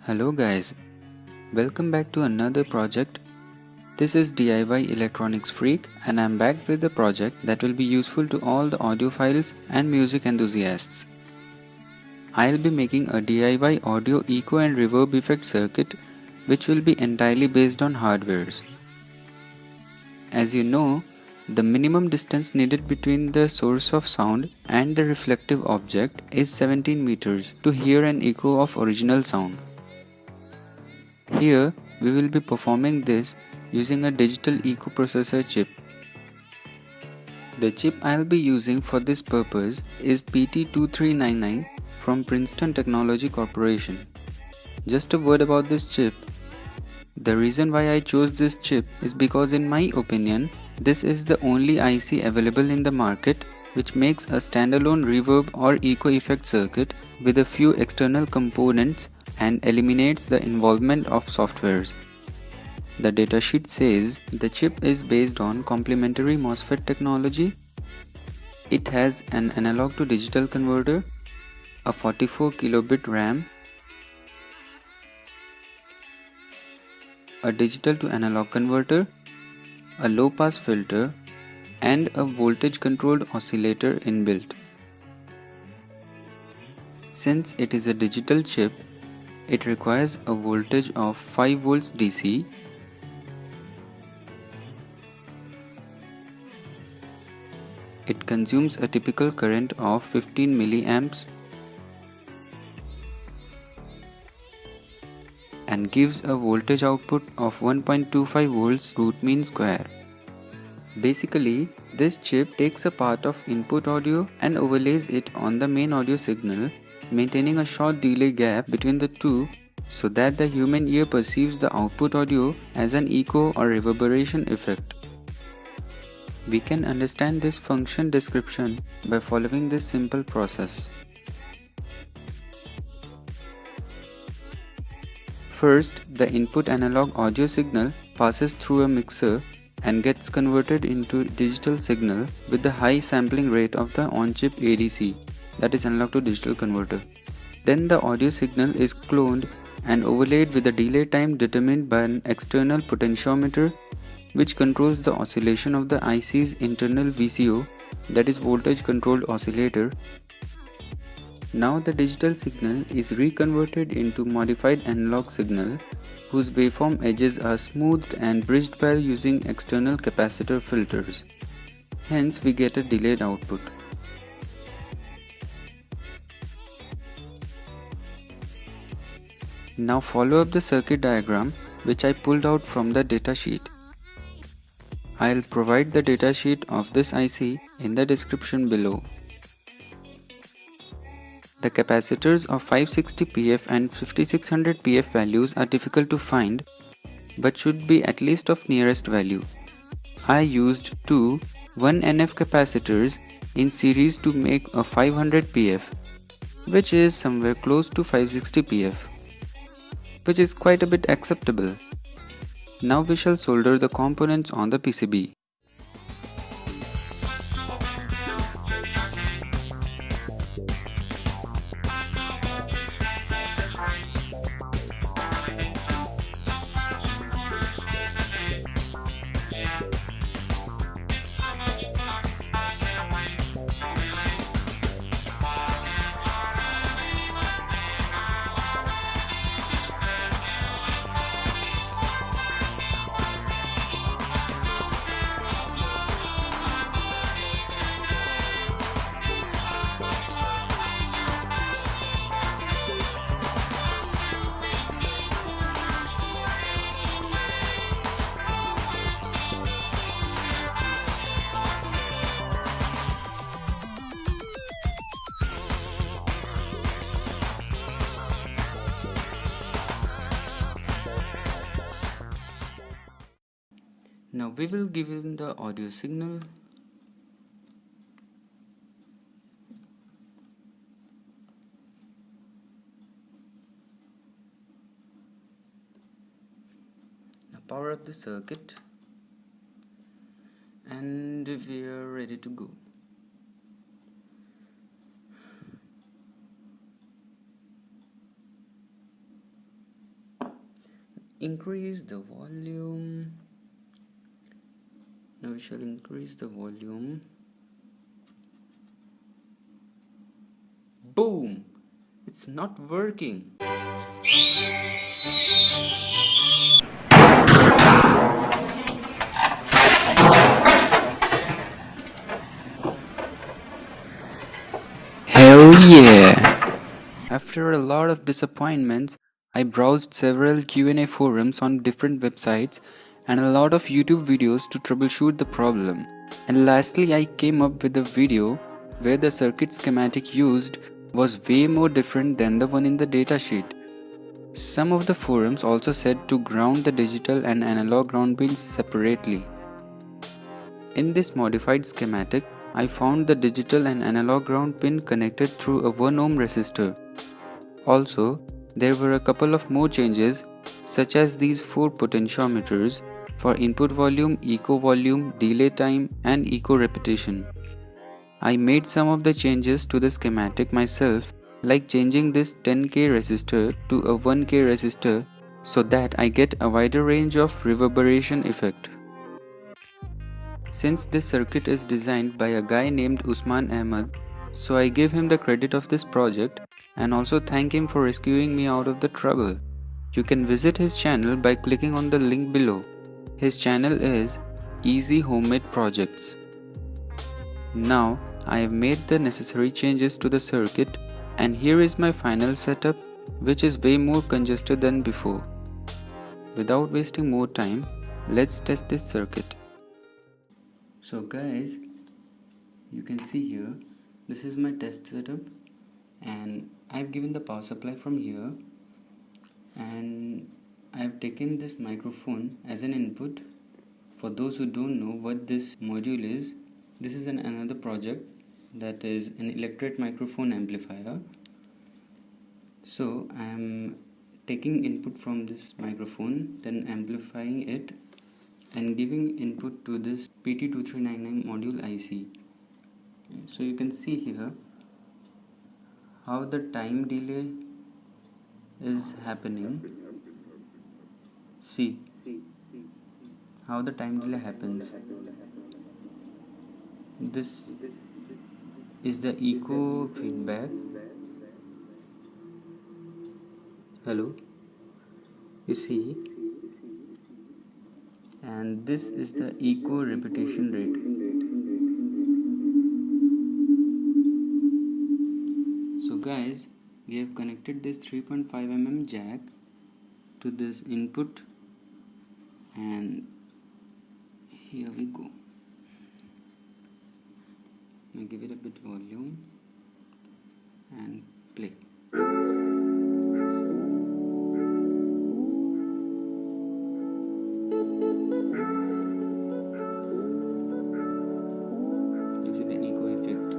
Hello guys, welcome back to another project. This is DIY Electronics Freak and I'm back with a project that will be useful to all the audiophiles and music enthusiasts. I'll be making a DIY audio echo and reverb effect circuit which will be entirely based on hardwares. As you know, the minimum distance needed between the source of sound and the reflective object is 17 meters to hear an echo of original sound. Here, we will be performing this using a digital echo processor chip. The chip I'll be using for this purpose is PT2399 from Princeton Technology Corporation. Just a word about this chip. The reason why I chose this chip is because in my opinion, this is the only IC available in the market which makes a standalone reverb or echo effect circuit with a few external components and eliminates the involvement of softwares. The datasheet says the chip is based on complementary MOSFET technology. It has an analog to digital converter, a 44 kilobit RAM, a digital to analog converter, a low pass filter, and a voltage controlled oscillator inbuilt. Since it is a digital chip, it requires a voltage of 5 volts DC, it consumes a typical current of 15 milliamps and gives a voltage output of 1.25 volts root mean square. Basically, this chip takes a part of input audio and overlays it on the main audio signal, maintaining a short delay gap between the two so that the human ear perceives the output audio as an echo or reverberation effect. We can understand this function description by following this simple process. First, the input analog audio signal passes through a mixer and gets converted into digital signal with the high sampling rate of the on-chip ADC, that is analog to digital converter. Then the audio signal is cloned and overlaid with a delay time determined by an external potentiometer which controls the oscillation of the IC's internal VCO, that is voltage controlled oscillator. Now the digital signal is reconverted into modified analog signal whose waveform edges are smoothed and bridged by using external capacitor filters. Hence we get a delayed output. Now follow up the circuit diagram which I pulled out from the datasheet. I'll provide the datasheet of this IC in the description below. The capacitors of 560 pf and 5600 pf values are difficult to find but should be at least of nearest value. I used two 1NF capacitors in series to make a 500 pf, which is somewhere close to 560 pf, which is quite a bit acceptable. Now we shall solder the components on the PCB. Now we will give in the audio signal. Now power up the circuit and we are ready to go. increase the volume. Now we shall increase the volume. Boom! It's not working. Hell yeah! After a lot of disappointments, I browsed several Q&A forums on different websites and a lot of YouTube videos to troubleshoot the problem. And lastly, I came up with a video where the circuit schematic used was way more different than the one in the datasheet. Some of the forums also said to ground the digital and analog ground pins separately. In this modified schematic, I found the digital and analog ground pin connected through a 1 ohm resistor. Also, there were a couple of more changes, such as these 4 potentiometers for input volume, echo volume, delay time and echo repetition. I made some of the changes to the schematic myself, like changing this 10K resistor to a 1K resistor so that I get a wider range of reverberation effect. Since this circuit is designed by a guy named Usman Ahmad, so I give him the credit of this project and also thank him for rescuing me out of the trouble. You can visit his channel by clicking on the link below. His channel is Easy Homemade Projects. Now I have made the necessary changes to the circuit and here is my final setup, which is way more congested than before. Without wasting more time, let's test this circuit. So guys, you can see here, this is my test setup and I've given the power supply from here and I've taken this microphone as an input. For those who don't know what this module is, this is another project that is an electret microphone amplifier. So I'm taking input from this microphone, then amplifying it and giving input to this PT2399 module IC. So you can see here how the time delay is happening. See how the time delay happens. This is the echo feedback. Hello, you see, and this is the echo repetition rate. So guys, we have connected this 3.5 mm jack to this input and here we go. I give it a bit volume and play. You see the echo effect.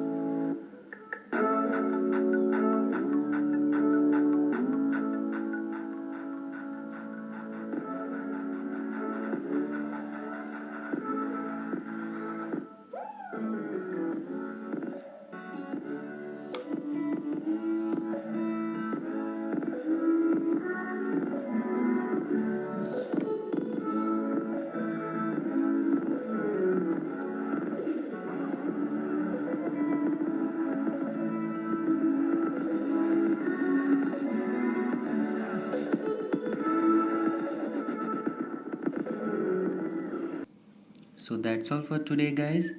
So that's all for today guys.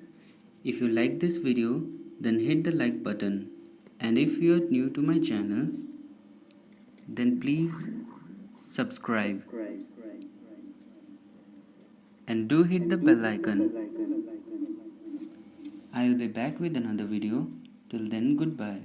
If you like this video, then hit the like button, and if you are new to my channel, then please subscribe and do hit the bell icon. I'll be back with another video. Till then, goodbye.